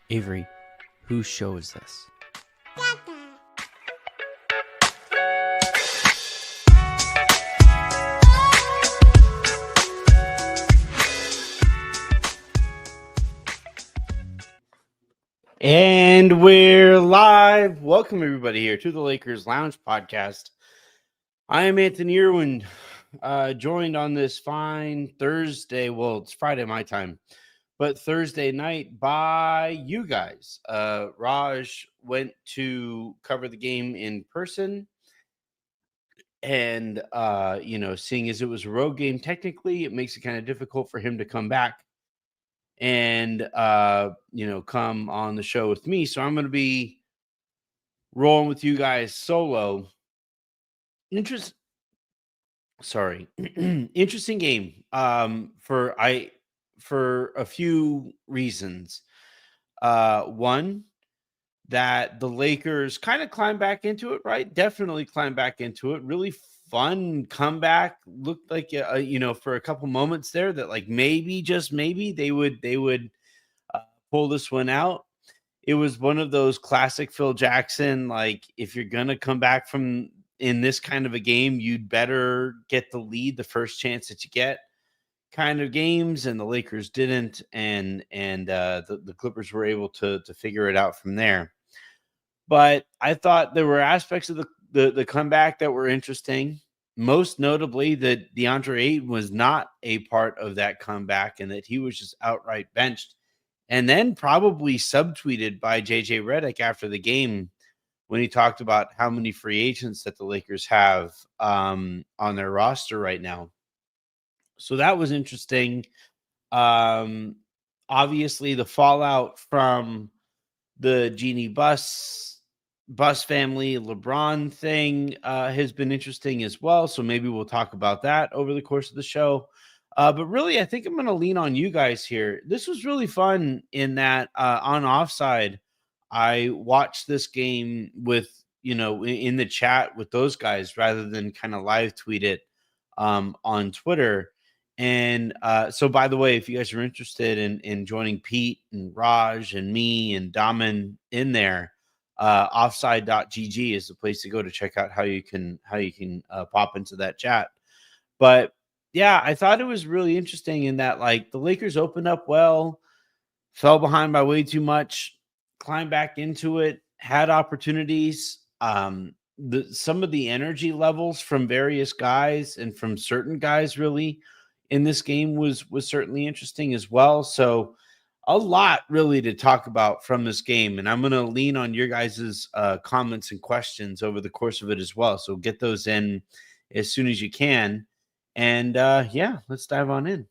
Avery, whose show is this? And we're live. Welcome everybody here to the Lakers Lounge podcast. I am Anthony Irwin, joined on this fine Thursday. Well, it's Friday my time, but Thursday night by you guys. Raj went to cover the game in person, and seeing as it was a road game, technically it makes it kind of difficult for him to come back and come on the show with me. So I'm going to be rolling with you guys solo. Interesting game for a few reasons. One, that the Lakers kind of climbed back into it, right? Definitely climbed back into it. Really fun comeback. Looked like for a couple moments there that like maybe, just maybe, they would pull this one out. It was one of those classic Phil Jackson, like, if you're gonna come back from in this kind of a game, you'd better get the lead the first chance that you get kind of games, and the Lakers didn't, and the Clippers were able to figure it out from there. But I thought there were aspects of the comeback that were interesting. Most notably, that Deandre Ayton was not a part of that comeback, and that he was just outright benched, and then probably subtweeted by JJ Redick after the game when he talked about how many free agents that the Lakers have on their roster right now. So that was interesting. Obviously, the fallout from the Genie Bus family LeBron thing has been interesting as well. So maybe we'll talk about that over the course of the show. But really, I think I'm going to lean on you guys here. This was really fun in that on Offside, I watched this game with, in the chat with those guys rather than kind of live tweet it on Twitter. And so, by the way, if you guys are interested in joining Pete and Raj and me and Daman in there, offside.gg is the place to go to check out how you can pop into that chat. But yeah, I thought it was really interesting in that, like, the Lakers opened up well, fell behind by way too much, climbed back into it, had opportunities. Some of the energy levels from various guys and from certain guys really in this game was certainly interesting as well. So a lot really to talk about from this game, and I'm going to lean on your guys' comments and questions over the course of it as well. So get those in as soon as you can. And let's dive on in.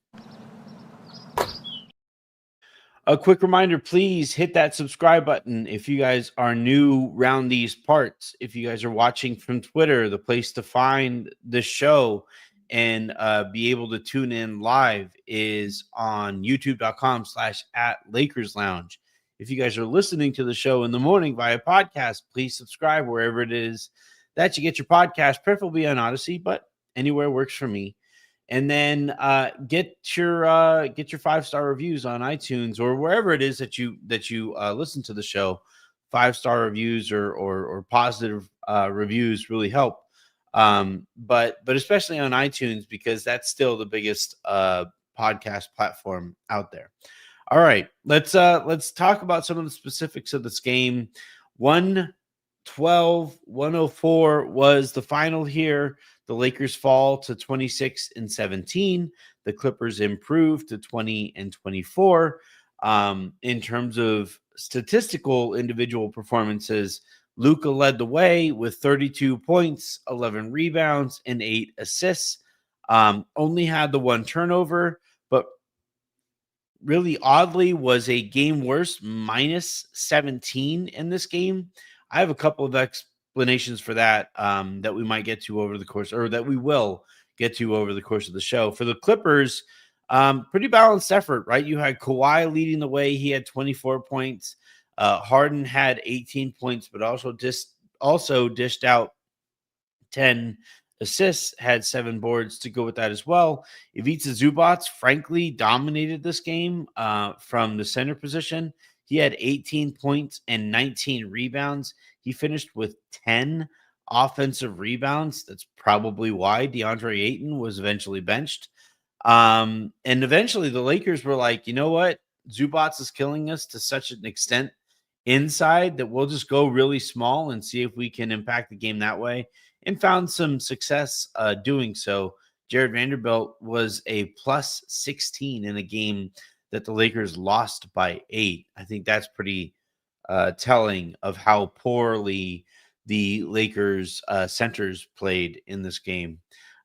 A quick reminder, please hit that subscribe button if you guys are new around these parts. If you guys are watching from Twitter, the place to find the show and be able to tune in live is on youtube.com/@LakersLounge. If you guys are listening to the show in the morning via podcast, please subscribe wherever it is that you get your podcast, preferably on Odyssey, but anywhere works for me. And then get your 5-star reviews on iTunes or wherever it is that you listen to the show. 5-star reviews or positive reviews really help. But especially on iTunes, because that's still the biggest podcast platform out there. All right, let's talk about some of the specifics of this game. 112-104 was the final here. The Lakers fall to 26-17. The Clippers improve to 20-24. In terms of statistical individual performances, Luka led the way with 32 points, 11 rebounds, and 8 assists. Only had the one turnover, but really oddly was a game worst, -17 in this game. I have a couple of explanations for that that we might get to over the course, or that we will get to over the course of the show. For the Clippers, pretty balanced effort, right? You had Kawhi leading the way. He had 24 points. Harden had 18 points, but also dished out 10 assists, had 7 boards to go with that as well. Ivica Zubac, frankly, dominated this game from the center position. He had 18 points and 19 rebounds. He finished with 10 offensive rebounds. That's probably why DeAndre Ayton was eventually benched. And eventually the Lakers were like, you know what? Zubats is killing us to such an extent inside that we'll just go really small and see if we can impact the game that way, and found some success doing so. Jared Vanderbilt was a plus 16 in a game that the Lakers lost by 8. I think that's pretty telling of how poorly the Lakers centers played in this game.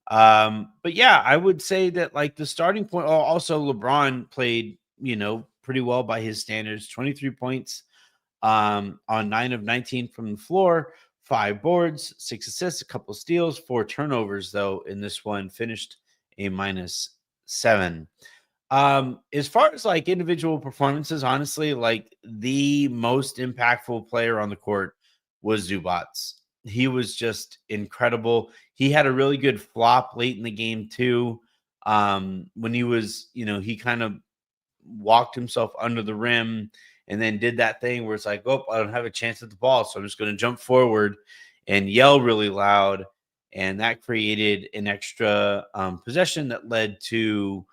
But yeah, I would say that like the starting point. Oh, also LeBron played, pretty well by his standards. 23 points on 9 of 19 from the floor, 5 boards, 6 assists, a couple steals, 4 turnovers though in this one. Finished a -7. As far as like individual performances, honestly, like the most impactful player on the court was Zubats. He was just incredible. He had a really good flop late in the game too. When he was, he kind of walked himself under the rim and then did that thing where it's like, oh, I don't have a chance at the ball, so I'm just going to jump forward and yell really loud. And that created an extra possession that led to,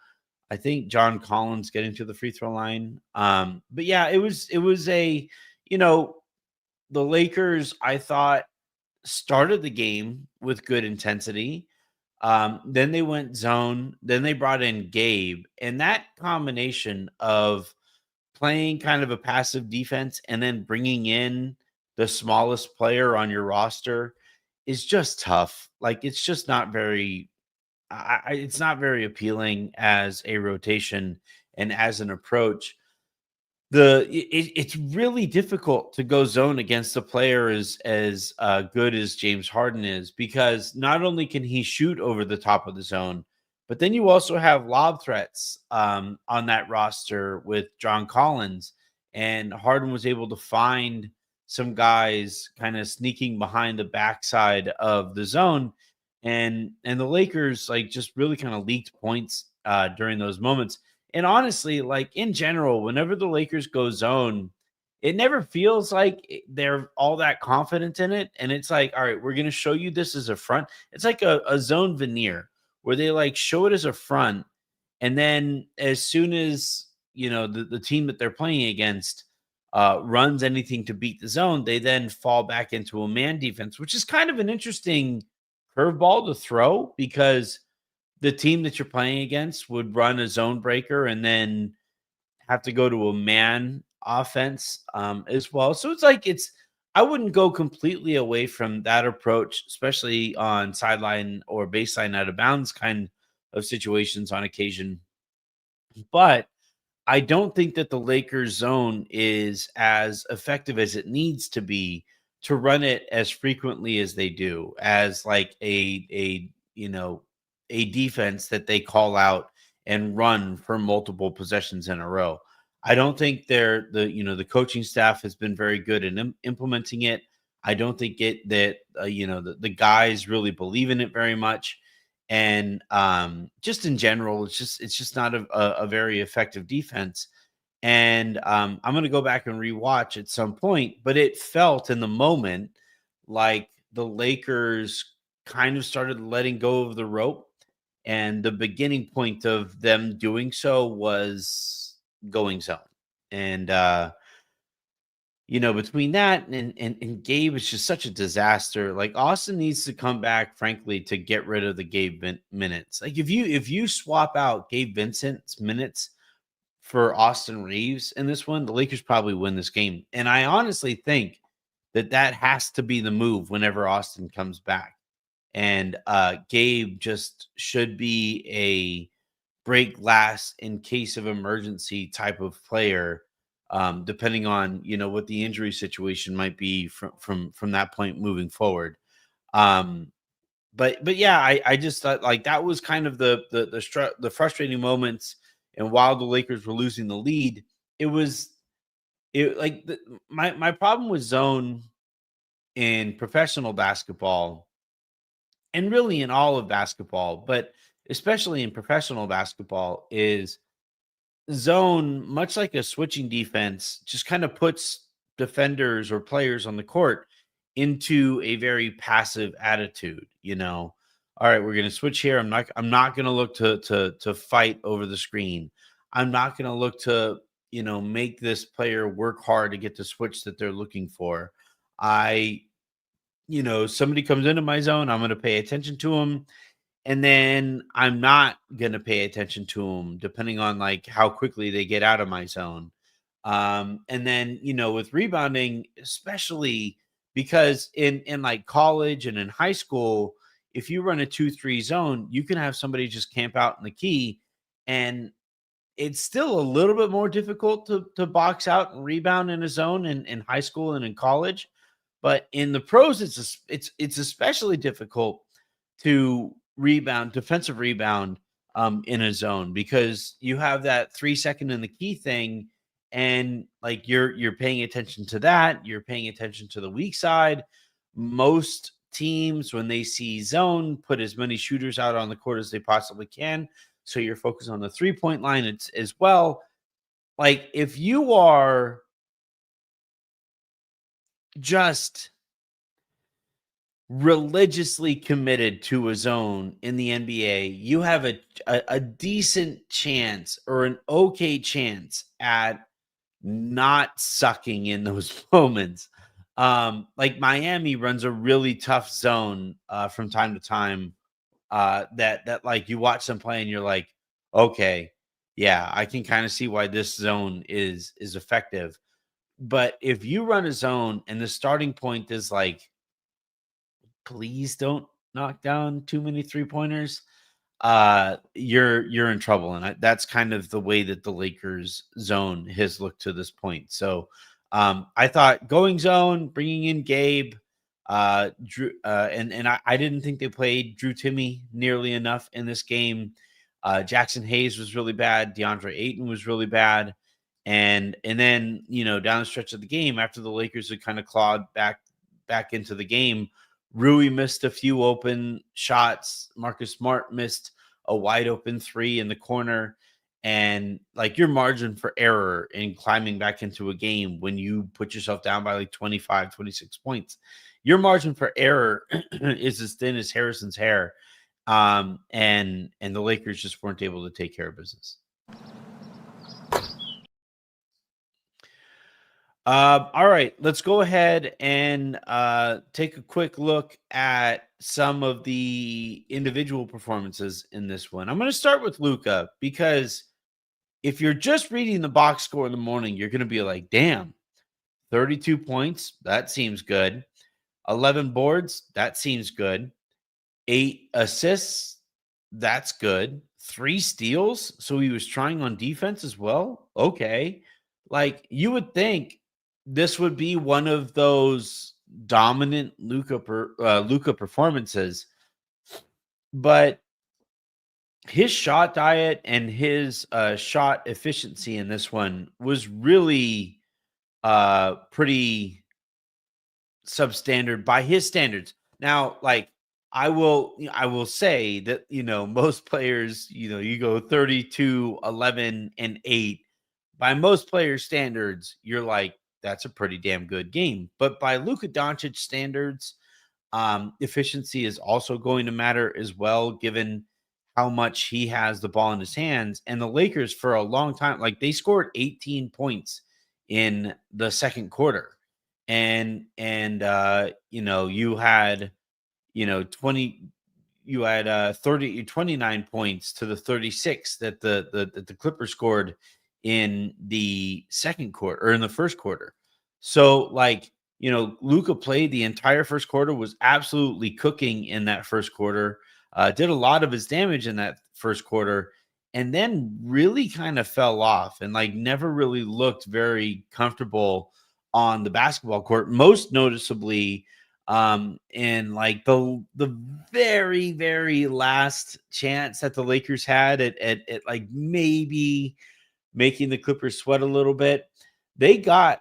I think, John Collins getting to the free throw line. But yeah, it was you know, the Lakers, I thought, started the game with good intensity. Then they went zone, then they brought in Gabe, and that combination of playing kind of a passive defense and then bringing in the smallest player on your roster is just tough. Like it's just not very it's not very appealing as a rotation and as an approach. It's really difficult to go zone against a player as good as James Harden is, because not only can he shoot over the top of the zone, but then you also have lob threats on that roster with John Collins, and Harden was able to find some guys kind of sneaking behind the backside of the zone, and the Lakers like just really kind of leaked points during those moments. And honestly, like in general, whenever the Lakers go zone, it never feels like they're all that confident in it. And it's like, all right, we're going to show you this as a front. It's like a zone veneer where they like show it as a front. And then as soon as, the team that they're playing against runs anything to beat the zone, they then fall back into a man defense, which is kind of an interesting curveball to throw, because the team that you're playing against would run a zone breaker and then have to go to a man offense as well. So it's like I wouldn't go completely away from that approach, especially on sideline or baseline out of bounds kind of situations on occasion. But I don't think that the Lakers zone is as effective as it needs to be to run it as frequently as they do, as like a defense that they call out and run for multiple possessions in a row. I don't think the coaching staff has been very good in implementing it. I don't think the guys really believe in it very much. And just in general, it's just not a very effective defense. And I'm going to go back and rewatch at some point, but it felt in the moment like the Lakers kind of started letting go of the rope, and the beginning point of them doing so was going zone. And between that and Gabe, is just such a disaster. Like Austin needs to come back, frankly, to get rid of the Gabe minutes. Like if you swap out Gabe Vincent's minutes for Austin Reeves in this one, the Lakers probably win this game. And I honestly think that has to be the move whenever Austin comes back. And Gabe just should be a break glass in case of emergency type of player, depending on what the injury situation might be from that point moving forward. But yeah, I just thought like that was kind of the frustrating moments. And while the Lakers were losing the lead, my problem with zone in professional basketball, and really in all of basketball, but especially in professional basketball, is zone, much like a switching defense, just kind of puts defenders or players on the court into a very passive attitude, you know. All right, we're going to switch here. I'm not going to look to fight over the screen. I'm not going to look to, make this player work hard to get the switch that they're looking for. I, somebody comes into my zone, I'm going to pay attention to them, and then I'm not gonna pay attention to them depending on, like, how quickly they get out of my zone. And then, with rebounding, especially because in, like, college and in high school, if you run a 2-3 zone, you can have somebody just camp out in the key, and it's still a little bit more difficult to box out and rebound in a zone in high school and in college. But in the pros, it's especially difficult to rebound, defensive rebound, in a zone because you have that 3 second in the key thing, and like you're paying attention to that. You're paying attention to the weak side. Most teams, when they see zone, put as many shooters out on the court as they possibly can. So you're focused on the 3-point line as well. Like if you are just religiously committed to a zone in the NBA, you have a decent chance or an okay chance at not sucking in those moments. Like Miami runs a really tough zone from time to time. That like you watch them play and you're like, okay, yeah, I can kind of see why this zone is effective. But if you run a zone and the starting point is like, please don't knock down too many three-pointers, you're in trouble. And that's kind of the way that the Lakers zone has looked to this point. So I thought going zone, bringing in Gabe, Drew, and I didn't think they played Drew Timmy nearly enough in this game. Jackson Hayes was really bad. Deandre Ayton was really bad. And then, down the stretch of the game, after the Lakers had kind of clawed back into the game, Rui missed a few open shots. Marcus Smart missed a wide open three in the corner. And like your margin for error in climbing back into a game when you put yourself down by like 25, 26 points, your margin for error is as thin as Harrison's hair. And the Lakers just weren't able to take care of business. All right, let's go ahead and take a quick look at some of the individual performances in this one. I'm going to start with Luka because if you're just reading the box score in the morning, you're going to be like, damn, 32 points, that seems good. 11 boards, that seems good. 8 assists, that's good. 3 steals, so he was trying on defense as well. Okay. Like you would think this would be one of those dominant Luka performances, but his shot diet and his shot efficiency in this one was really pretty substandard by his standards. Now, like I will say that most players, you go 32, 11, and 8. By most players' standards, you're like, that's a pretty damn good game. But by Luka Doncic standards, efficiency is also going to matter as well, given how much he has the ball in his hands. And the Lakers, for a long time, like they scored 18 points in the second quarter. And you had 20 you had 29 points to the 36 that the Clippers scored in the second quarter or in the first quarter. So like, Luka played the entire first quarter, was absolutely cooking in that first quarter, did a lot of his damage in that first quarter, and then really kind of fell off and like never really looked very comfortable on the basketball court, most noticeably in like the very, very last chance that the Lakers had at like maybe making the Clippers sweat a little bit. They got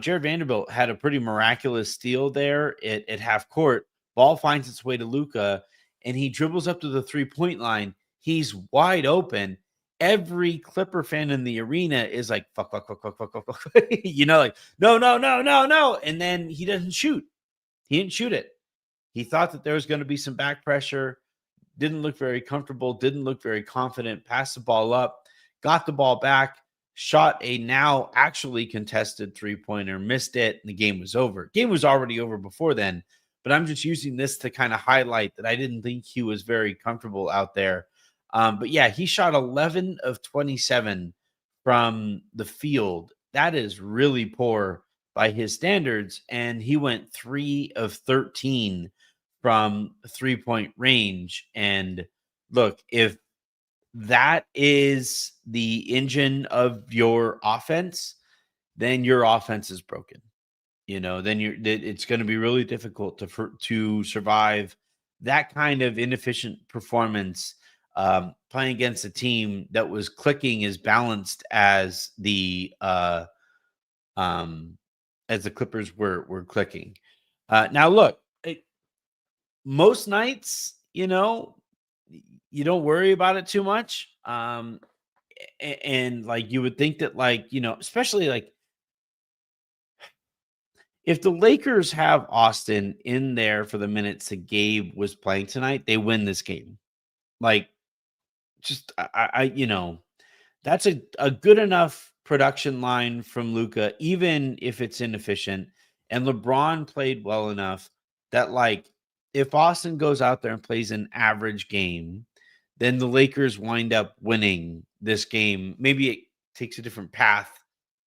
Jared Vanderbilt had a pretty miraculous steal there at half court. Ball finds its way to Luka, and he dribbles up to the 3-point line. He's wide open, every Clipper fan in the arena is like, fuck, fuck, fuck, fuck, fuck, fuck, fuck. Like, no, no, no, no, no. And then he doesn't shoot. He didn't shoot it. He thought that there was going to be some back pressure, didn't look very comfortable, didn't look very confident, passed the ball up, got the ball back, shot a now actually contested three-pointer, missed it, and the game was over. Game was already over before then, but I'm just using this to kind of highlight that I didn't think he was very comfortable out there. But yeah, he shot 11 of 27 from the field. That is really poor by his standards. And he went 3 of 13 from 3-point range. And look, if that is the engine of your offense, then your offense is broken. Then it's going to be really difficult to survive that kind of inefficient performance, playing against a team that was clicking as balanced as the Clippers were clicking. Now look, most nights, you don't worry about it too much. And like you would think that, like, especially like if the Lakers have Austin in there for the minutes that Gabe was playing tonight, they win this game. Like, just that's a good enough production line from Luka, even if it's inefficient. And LeBron played well enough that, like, if Austin goes out there and plays an average game, then the Lakers wind up winning this game. Maybe it takes a different path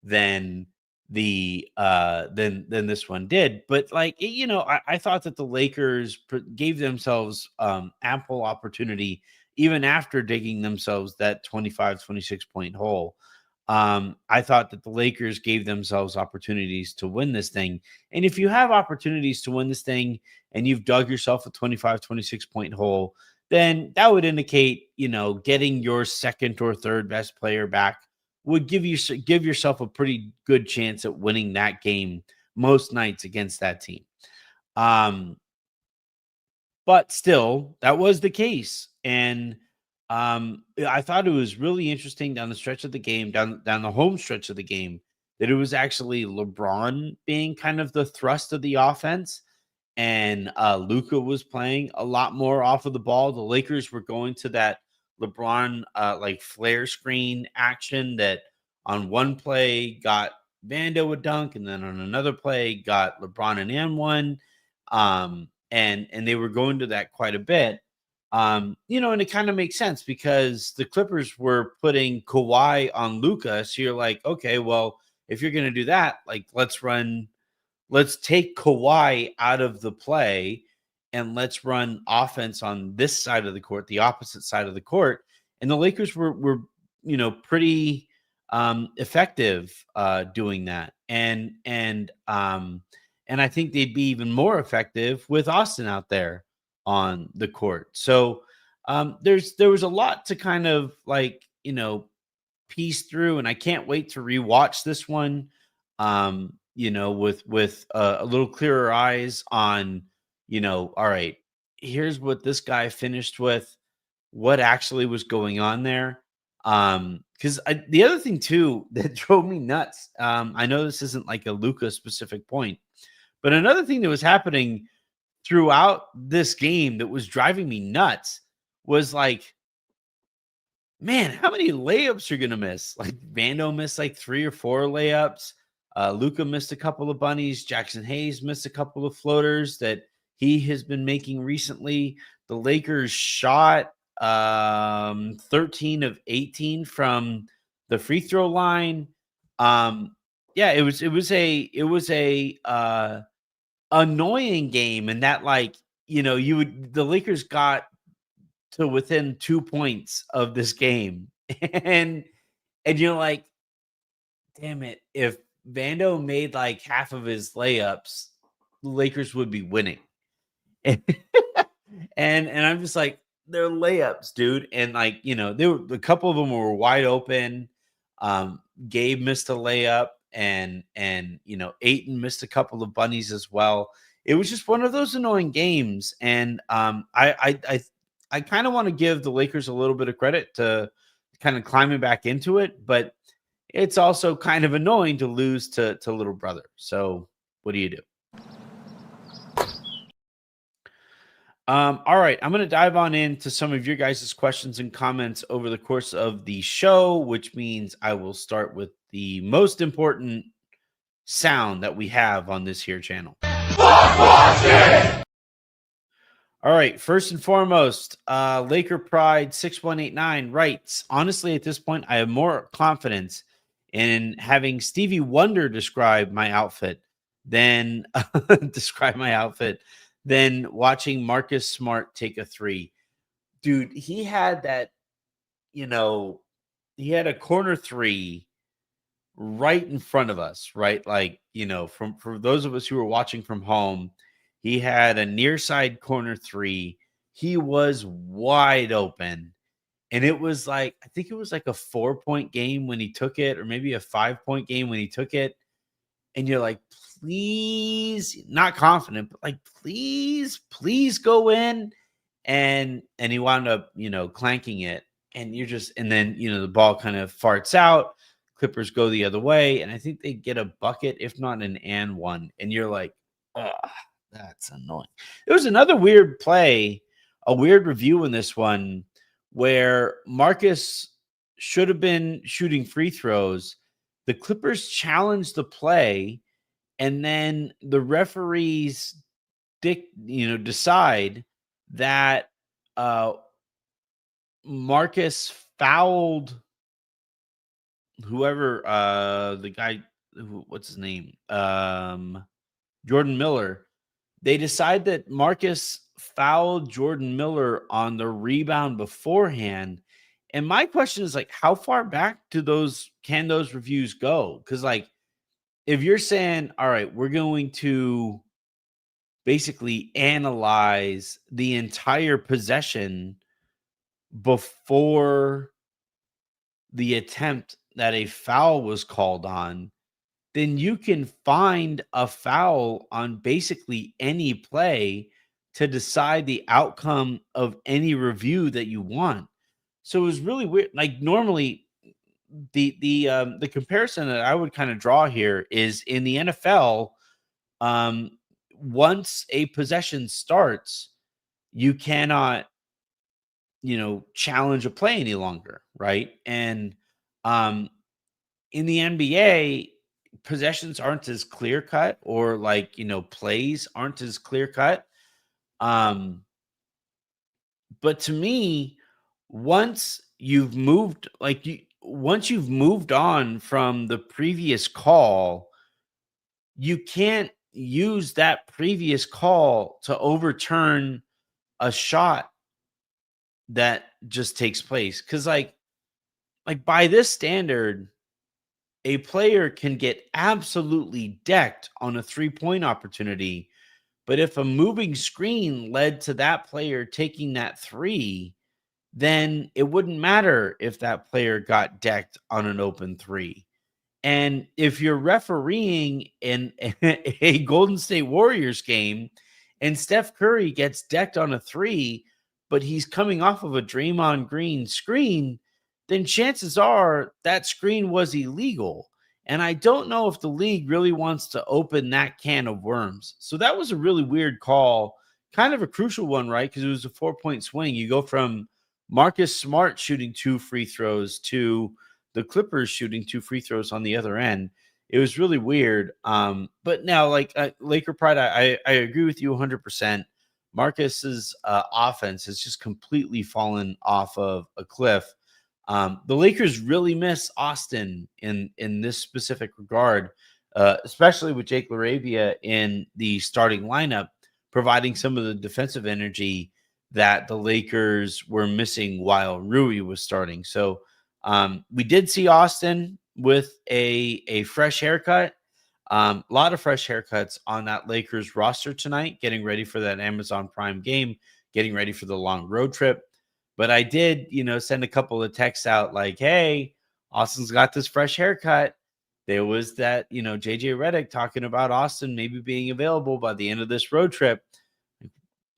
than than this one did, but like, I thought that the Lakers gave themselves ample opportunity even after digging themselves that 25-26 point hole. I thought that the Lakers gave themselves opportunities to win this thing. And if you have opportunities to win this thing and you've dug yourself a 25-26 point hole, then that would indicate, getting your second or third best player back would give yourself a pretty good chance at winning that game most nights against that team. But still, that was the case. And I thought it was really interesting down the stretch of the game, down the home stretch of the game, that it was actually LeBron being kind of the thrust of the offense. And Luka was playing a lot more off of the ball. The Lakers were going to that LeBron like flare screen action that on one play got Vando a dunk, and then on another play got LeBron an and one. And they were going to that quite a bit. And it kind of makes sense because the Clippers were putting Kawhi on Luka. So you're like, okay, well, if you're going to do that, like, let's take Kawhi out of the play and let's run offense on this side of the court, the opposite side of the court. And the Lakers were pretty effective doing that. And I think they'd be even more effective with Austin out there on the court. So there was a lot to kind of like, piece through, and I can't wait to rewatch this one. With a little clearer eyes on, all right, here's what this guy finished with, what actually was going on there. Because the other thing too that drove me nuts, I know this isn't like a Luka specific point, but another thing that was happening throughout this game that was driving me nuts was like, man, how many layups are gonna miss? Like, Vando missed like 3 or 4 layups. Luka missed a couple of bunnies. Jackson Hayes missed a couple of floaters that he has been making recently. The Lakers shot 13 of 18 from the free throw line. It was a annoying game, and that, like, the Lakers got to within 2 points of this game, and you're like, damn it, if Vando made like half of his layups, the Lakers would be winning. and I'm just like, they're layups, dude. And like, a couple of them were wide open. Gabe missed a layup, and Ayton missed a couple of bunnies as well. It was just one of those annoying games. And I kind of want to give the Lakers a little bit of credit to kind of climbing back into it, but it's also kind of annoying to lose to little brother. So what do you do? All right, I'm going to dive on into some of your guys' questions and comments over the course of the show, which means I will start with the most important sound that we have on this here channel. All right, first and foremost, Laker Pride 6189 writes, honestly, at this point, I have more confidence in having Stevie Wonder describe my outfit than watching Marcus Smart take a three. Dude, he had that, he had a corner three right in front of us, right? Like, for those of us who were watching from home, he had a near side corner three. He was wide open. And it was like, I think it was like a 4-point game when he took it, or maybe a 5-point game when he took it. And you're like, please, not confident, but like, please go in. And he wound up, clanking it. And then, the ball kind of farts out. Clippers go the other way. And I think they get a bucket, if not an and one. And you're like, ugh, that's annoying. There was another weird play, a weird review in this one where Marcus should have been shooting free throws. The Clippers challenged the play, and then the referees decide that Marcus fouled whoever, the guy, what's his name? Jordan Miller. They decide that Marcus fouled Jordan Miller on the rebound beforehand. And my question is, like, how far back can those reviews go? Because, like, if you're saying, all right, we're going to basically analyze the entire possession before the attempt that a foul was called on, then you can find a foul on basically any play to decide the outcome of any review that you want. So it was really weird. Like, normally the comparison that I would kind of draw here is in the NFL. Once a possession starts, you cannot, challenge a play any longer, right? And in the NBA, possessions aren't as clear cut, or like, plays aren't as clear cut. But to me, once you've moved on from the previous call, you can't use that previous call to overturn a shot that just takes place. Because like by this standard, a player can get absolutely decked on a 3-point opportunity, but if a moving screen led to that player taking that three, then it wouldn't matter if that player got decked on an open three. And if you're refereeing in a Golden State Warriors game and Steph Curry gets decked on a three, but he's coming off of a Draymond Green screen, then chances are that screen was illegal. And I don't know if the league really wants to open that can of worms. So that was a really weird call, kind of a crucial one, right? Because it was a 4-point swing. You go from Marcus Smart shooting 2 free throws to the Clippers shooting 2 free throws on the other end. It was really weird. But now, like, Laker Pride, I agree with you 100%. Marcus's offense has just completely fallen off of a cliff. The Lakers really miss Austin in this specific regard, especially with Jake LaRavia in the starting lineup, providing some of the defensive energy that the Lakers were missing while Rui was starting. So we did see Austin with a fresh haircut. A lot of fresh haircuts on that Lakers roster tonight, getting ready for that Amazon Prime game, getting ready for the long road trip. But I did, send a couple of texts out like, hey, Austin's got this fresh haircut. There was that, JJ Redick talking about Austin maybe being available by the end of this road trip.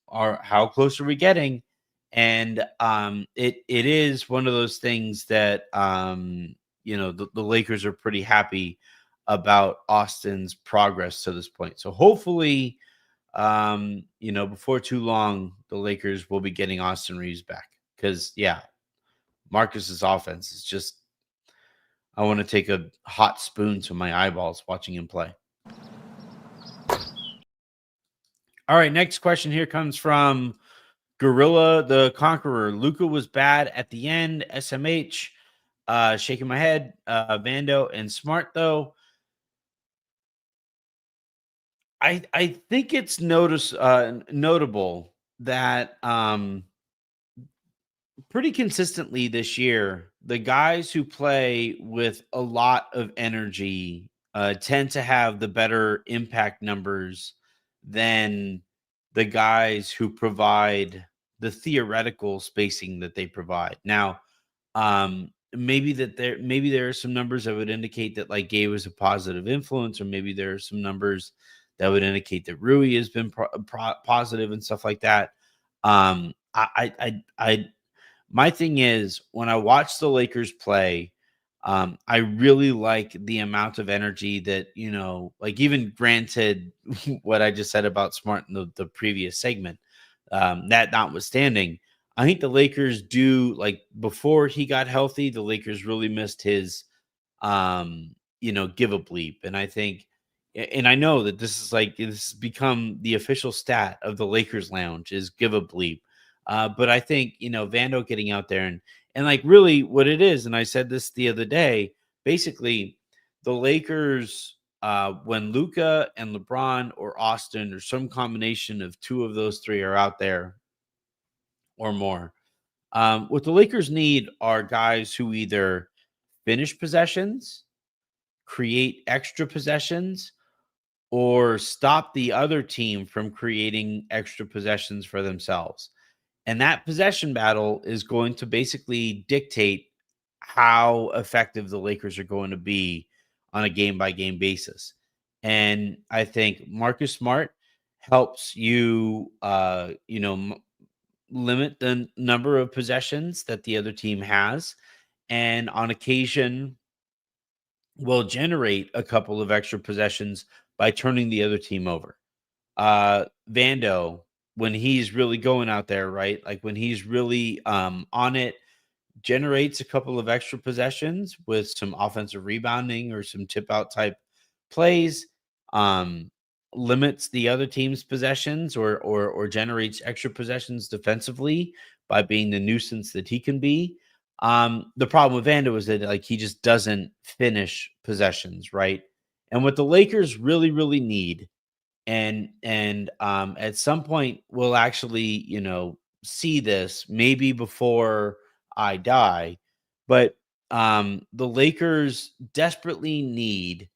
Or how close are we getting? And it is one of those things that the Lakers are pretty happy about Austin's progress to this point. So hopefully, before too long, the Lakers will be getting Austin Reeves back. Because Marcus's offense is just, I want to take a hot spoon to my eyeballs watching him play. All right, next question here comes from Gorilla the Conqueror. Luka was bad at the end. SMH, shaking my head. Vando and Smart, though. I think it's notable that pretty consistently this year, the guys who play with a lot of energy tend to have the better impact numbers than the guys who provide the theoretical spacing that they provide. Now, maybe there are some numbers that would indicate that like Gabe was a positive influence, or maybe there are some numbers that would indicate that Rui has been positive and stuff like that. I My thing is, when I watch the Lakers play, I really like the amount of energy that, like, even granted what I just said about Smart in the previous segment, that notwithstanding, I think the Lakers do, like, before he got healthy, the Lakers really missed his, give a bleep. And I think, and I know that this has become the official stat of the Lakers Lounge is give a bleep. But I think, Vando getting out there and like really what it is, and I said this the other day, basically the Lakers, when Luka and LeBron or Austin or some combination of two of those three are out there or more, what the Lakers need are guys who either finish possessions, create extra possessions, or stop the other team from creating extra possessions for themselves. And that possession battle is going to basically dictate how effective the Lakers are going to be on a game by game basis. And I think Marcus Smart helps you, limit the number of possessions that the other team has. And on occasion, will generate a couple of extra possessions by turning the other team over. Vando, when he's really going out there, right? Like when he's really on it, generates a couple of extra possessions with some offensive rebounding or some tip out type plays, um, limits the other team's possessions or generates extra possessions defensively by being the nuisance that he can be. The problem with Vando is that like he just doesn't finish possessions, right? And what the Lakers really, really need, and at some point we'll actually, see this maybe before I die, but the Lakers desperately need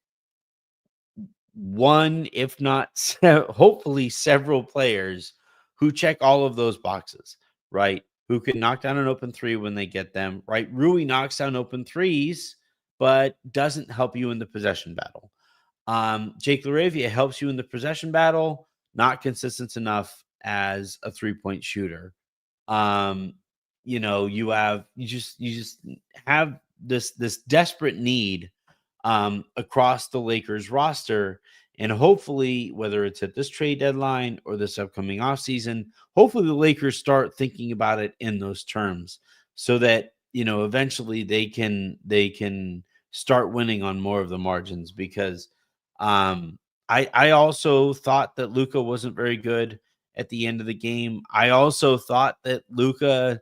one, if not hopefully several players who check all of those boxes, right? Who can knock down an open three when they get them, right? Rui knocks down open threes, but doesn't help you in the possession battle. Jake LaRavia helps you in the possession battle, not consistent enough as a 3-point shooter. You just have this desperate need across the Lakers roster. And hopefully, whether it's at this trade deadline or this upcoming offseason, hopefully the Lakers start thinking about it in those terms so that, eventually they can start winning on more of the margins because I also thought that Luka wasn't very good at the end of the game. I also thought that Luka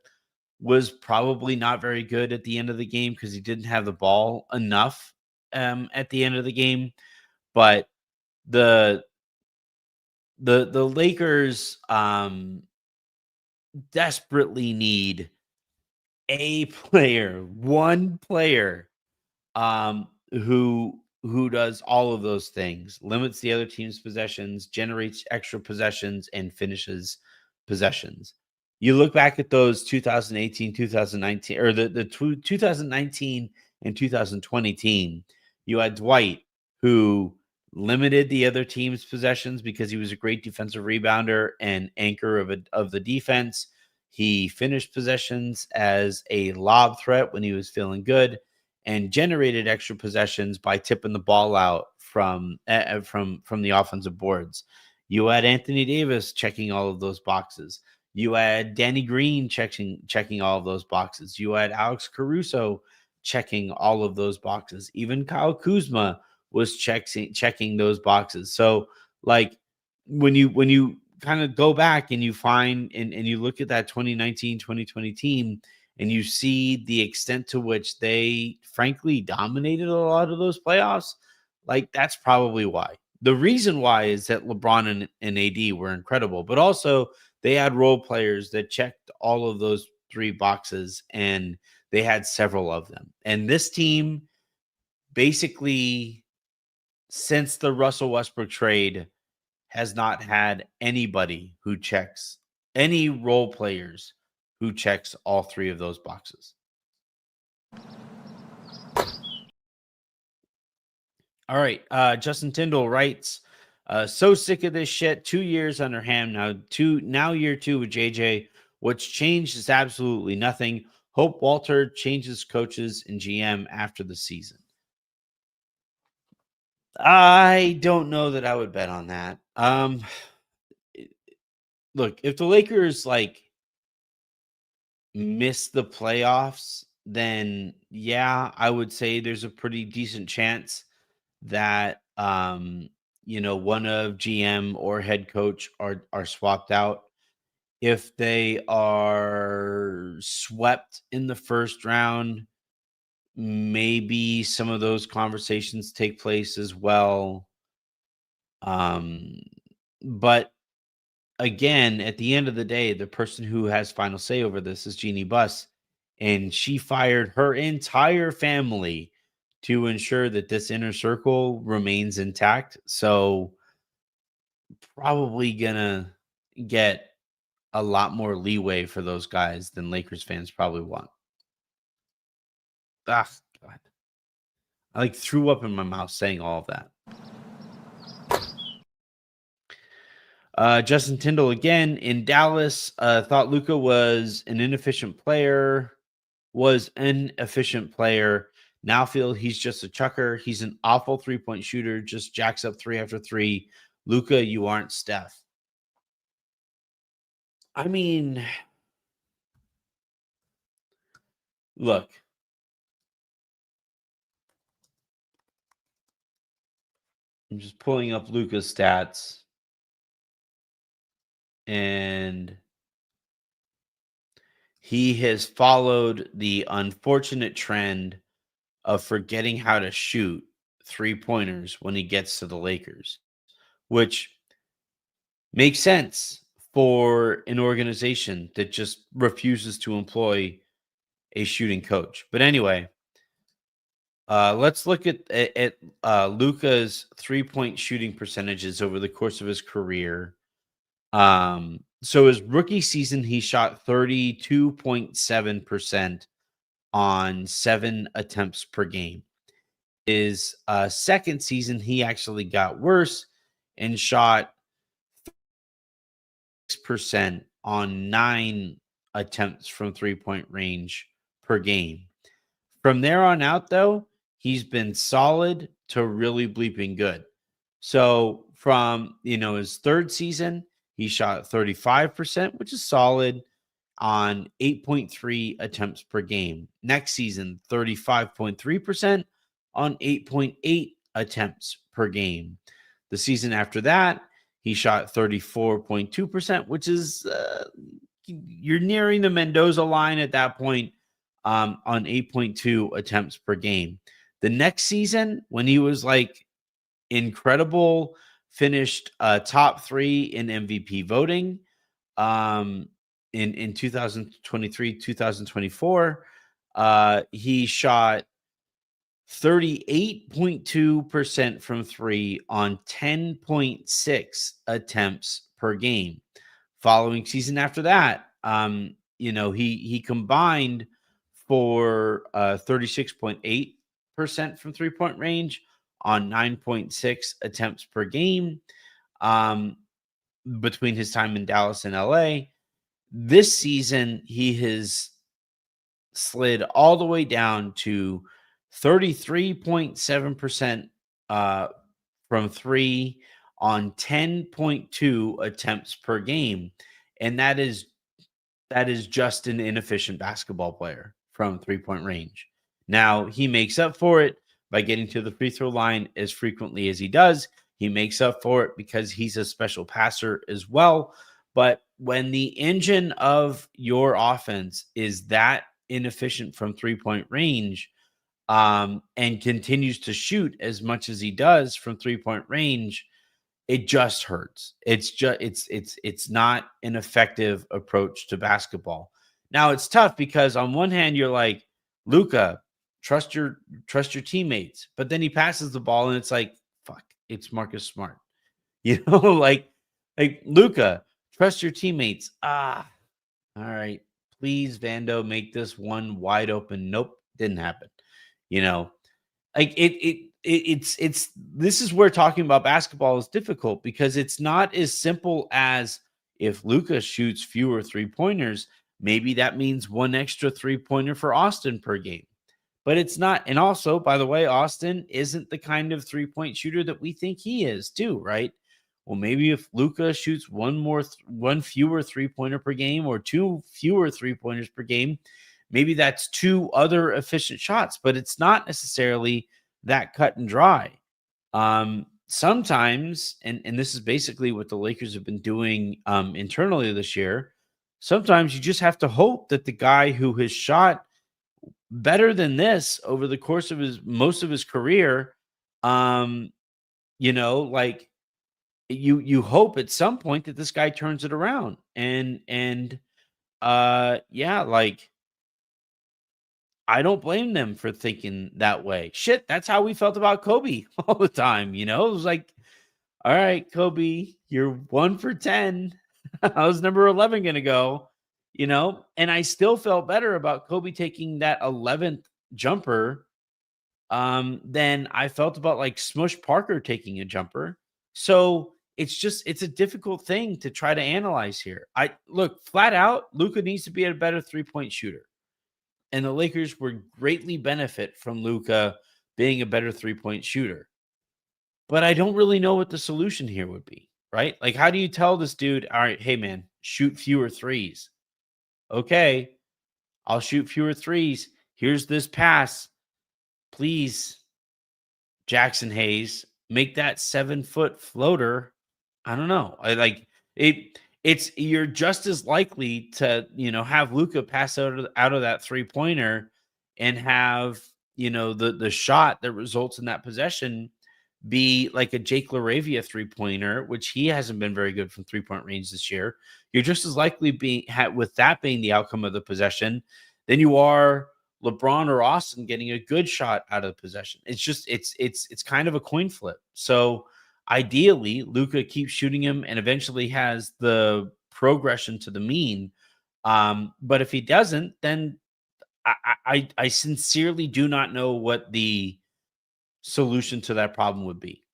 was probably not very good at the end of the game because he didn't have the ball enough at the end of the game. But the Lakers desperately need one player who does all of those things, limits the other team's possessions, generates extra possessions, and finishes possessions. You look back at those 2018, 2019, or the 2019 and 2020 team, you had Dwight, who limited the other team's possessions because he was a great defensive rebounder and anchor of the defense. He finished possessions as a lob threat when he was feeling good, and generated extra possessions by tipping the ball out from the offensive boards. You had Anthony Davis checking all of those boxes. You had Danny Green checking all of those boxes. You had Alex Caruso checking all of those boxes. Even Kyle Kuzma was checking those boxes. So like when you kind of go back and you find and you look at that 2019-2020 team and you see the extent to which they frankly dominated a lot of those playoffs, like that's probably why. The reason why is that LeBron and AD were incredible, but also they had role players that checked all of those three boxes, and they had several of them. And this team basically, since the Russell Westbrook trade, has not had anybody who checks any role players who checks all three of those boxes. All right. Justin Tyndall writes, so sick of this shit. 2 years under Ham now year 2 with JJ. What's changed is absolutely nothing. Hope Walter changes coaches and GM after the season. I don't know that I would bet on that. Look, if the Lakers like miss the playoffs, then yeah, I would say there's a pretty decent chance that one of GM or head coach are swapped out. If they are swept in the first round, maybe some of those conversations take place as well. But again, at the end of the day, the person who has final say over this is Jeannie Buss, and she fired her entire family to ensure that this inner circle remains intact. So probably gonna get a lot more leeway for those guys than Lakers fans probably want. Ah, God. I like threw up in my mouth saying all of that. Justin Tyndall again in Dallas. Thought Luka was an efficient player. Now feel he's just a chucker. He's an awful 3-point shooter. Just jacks up 3 after 3. Luka, you aren't Steph. I mean, look. I'm just pulling up Luka's stats. And he has followed the unfortunate trend of forgetting how to shoot 3-pointers when he gets to the Lakers, which makes sense for an organization that just refuses to employ a shooting coach. But anyway, let's look at Luka's 3-point shooting percentages over the course of his career. So his rookie season, he shot 32.7% on 7 attempts per game. His second season, he actually got worse and shot 6% on 9 attempts from 3-point range per game. From there on out, though, he's been solid to really bleeping good. So from his third season, he shot 35%, which is solid, on 8.3 attempts per game. Next season, 35.3% on 8.8 attempts per game. The season after that, he shot 34.2%, which is you're nearing the Mendoza line at that point, on 8.2 attempts per game. The next season, when he was like incredible, finished top 3 in MVP voting in 2023, 2024. He shot 38.2% from 3 on 10.6 attempts per game. Following season after that, he combined for 36.8% from 3-point range on 9.6 attempts per game between his time in Dallas and LA. This season, he has slid all the way down to 33.7% from three on 10.2 attempts per game. And that is just an inefficient basketball player from 3-point range. Now, he makes up for it by getting to the free throw line as frequently as he does. He makes up for it because he's a special passer as well. But when the engine of your offense is that inefficient from 3-point range, and continues to shoot as much as he does from 3-point range, it just hurts. It's not an effective approach to basketball. Now it's tough because on one hand you're like, Luka, trust your teammates, but then he passes the ball and it's like, fuck, it's Marcus Smart. You know, like Luka, trust your teammates. All right. Please, Vando, make this one wide open. Nope, didn't happen. You know, like it's this is where talking about basketball is difficult because it's not as simple as if Luka shoots fewer 3-pointers, maybe that means one extra 3-pointer for Austin per game. But it's not. And also, by the way, Austin isn't the kind of 3-point shooter that we think he is, too, right? Well, maybe if Luka shoots one fewer 3-pointer per game or two fewer 3-pointers per game, maybe that's two other efficient shots, but it's not necessarily that cut and dry. Sometimes, and this is basically what the Lakers have been doing internally this year, sometimes you just have to hope that the guy who has shot better than this over the course of most of his career, like you hope at some point that this guy turns it around. Yeah, like I don't blame them for thinking that way. Shit, that's how we felt about Kobe all the time. It was like, all right, Kobe, you're 1 for 10. How's number 11 going to go? And I still felt better about Kobe taking that 11th jumper than I felt about like Smush Parker taking a jumper. So it's a difficult thing to try to analyze here. I look flat out, Luka needs to be a better 3-point shooter. And the Lakers would greatly benefit from Luka being a better 3-point shooter. But I don't really know what the solution here would be, right? Like, how do you tell this dude, all right, hey, man, shoot fewer threes? Okay, I'll shoot fewer threes. Here's this pass. Please, Jackson Hayes, make that 7-foot floater. I don't know. I like it. You're just as likely to, have Luka pass out of that 3-pointer and have, the shot that results in that possession be like a Jake LaRavia 3-pointer, which he hasn't been very good from 3-point range this year. You're just as likely with that being the outcome of the possession than you are LeBron or Austin getting a good shot out of the possession. It's just it's kind of a coin flip. So ideally, Luka keeps shooting him and eventually has the progression to the mean. But if he doesn't, then I sincerely do not know what the solution to that problem would be.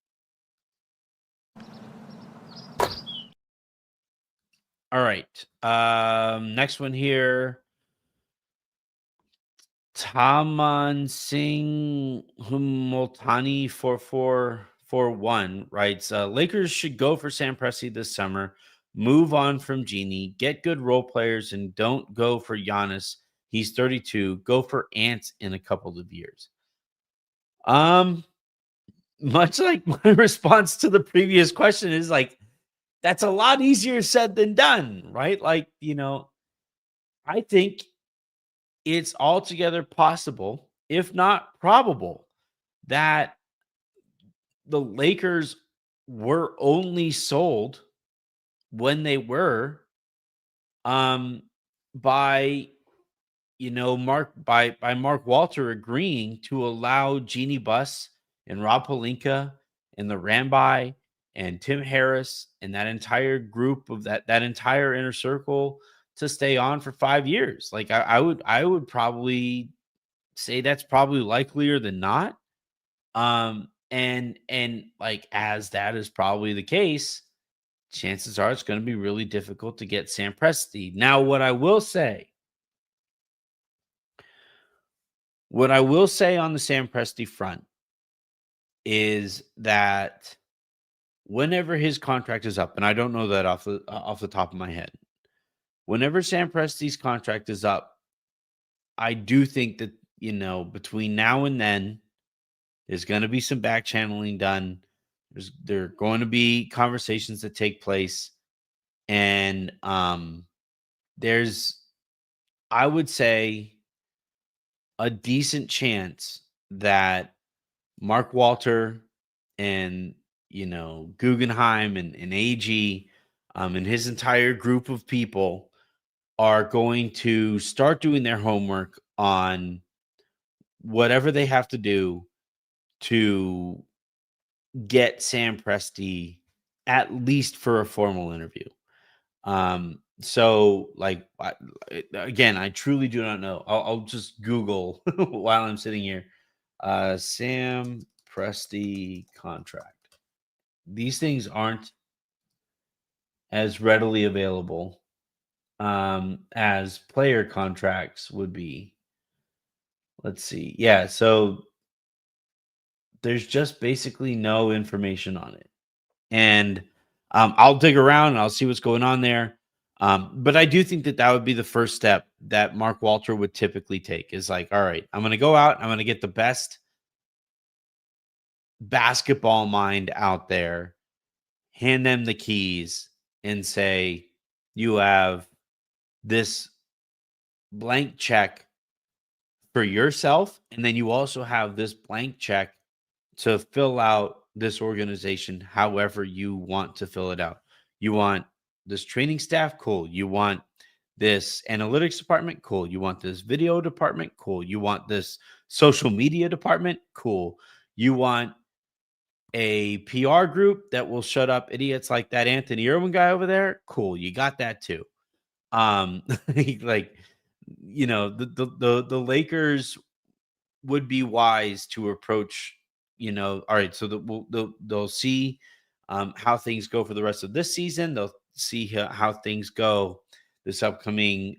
All right. Next one here. Taman Singh Humultani 4441 writes, Lakers should go for Sam Presti this summer, move on from Genie, get good role players, and don't go for Giannis. He's 32. Go for Ant in a couple of years. Much like my response to the previous question is like, that's a lot easier said than done, right? Like, I think it's altogether possible, if not probable, that the Lakers were only sold when they were by Mark Walter agreeing to allow Jeannie Buss and Rob Pelinka and the Ramby and Tim Harris and that entire group of that entire inner circle to stay on for 5 years. Like I would probably say that's probably likelier than not. And like as that is probably the case, chances are it's going to be really difficult to get Sam Presti. Now, what I will say on the Sam Presti front is that whenever his contract is up, and I don't know that off the top of my head, whenever Sam Presti's contract is up, I do think that between now and then, there's going to be some back channeling done. There are going to be conversations that take place, and there's, I would say, a decent chance that Mark Walter and Guggenheim and AG and his entire group of people are going to start doing their homework on whatever they have to do to get Sam Presti at least for a formal interview. So like again, I truly do not know. I'll just Google while I'm sitting here. Sam Presti contract. These things aren't as readily available as player contracts would be. Let's see. Yeah, so there's just basically no information on it. And I'll dig around and I'll see what's going on there. But I do think that would be the first step that Mark Walter would typically take is like, all right, I'm going to go out. I'm going to get the best basketball mind out there, hand them the keys and say, you have this blank check for yourself. And then you also have this blank check to fill out this organization however you want to fill it out. You want this training staff? Cool. You want this analytics department? Cool. You want this video department? Cool. You want this social media department? Cool. You want a PR group that will shut up idiots like that Anthony Irwin guy over there? Cool. You got that too. Like, the Lakers would be wise to approach, all right, so they'll see how things go for the rest of this season. They'll see how things go this upcoming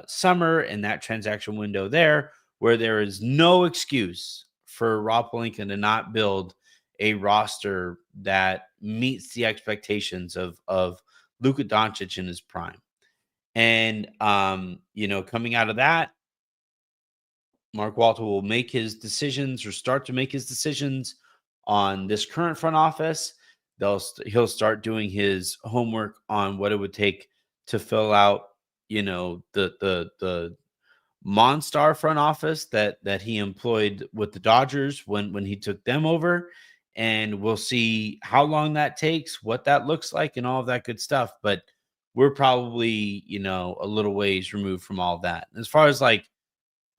summer and that transaction window there, where there is no excuse for Rob Pelinka to not build a roster that meets the expectations of Luka Doncic in his prime. And, coming out of that, Mark Walter will make his decisions or start to make his decisions on this current front office. He'll start doing his homework on what it would take to fill out, the Monstar front office that he employed with the Dodgers when he took them over. And we'll see how long that takes, what that looks like, and all of that good stuff. But we're probably, a little ways removed from all of that. As far as like,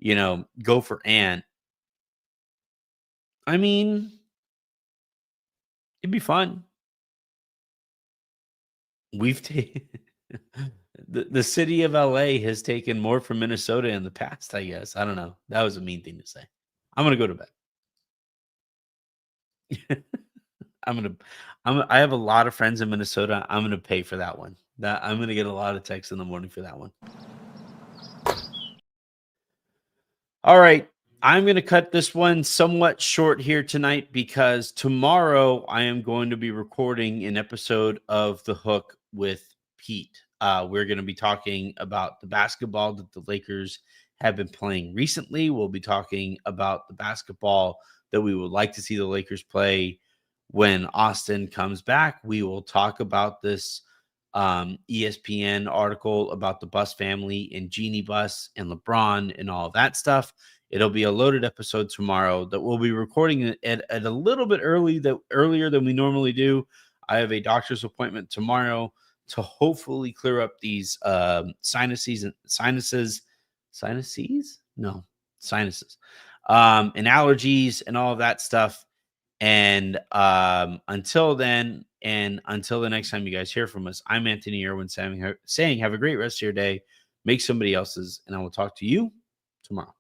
go for Ant. I mean, it'd be fun. We've taken the city of LA has taken more from Minnesota in the past, I guess. I don't know. That was a mean thing to say. I'm gonna go to bed. I have a lot of friends in Minnesota. I'm gonna pay for that one. I'm gonna get a lot of texts in the morning for that one. All right. I'm going to cut this one somewhat short here tonight because tomorrow I am going to be recording an episode of The Hook with Pete. We're going to be talking about the basketball that the Lakers have been playing recently. We'll be talking about the basketball that we would like to see the Lakers play when Austin comes back. We will talk about this ESPN article about the Bus family and Jeannie Bus and LeBron and all that stuff. It'll be a loaded episode tomorrow that we'll be recording at a little bit earlier than we normally do. I have a doctor's appointment tomorrow to hopefully clear up these sinuses and allergies and all of that stuff. And until then, and until the next time you guys hear from us, I'm Anthony Irwin saying have a great rest of your day. Make somebody else's, and I will talk to you tomorrow.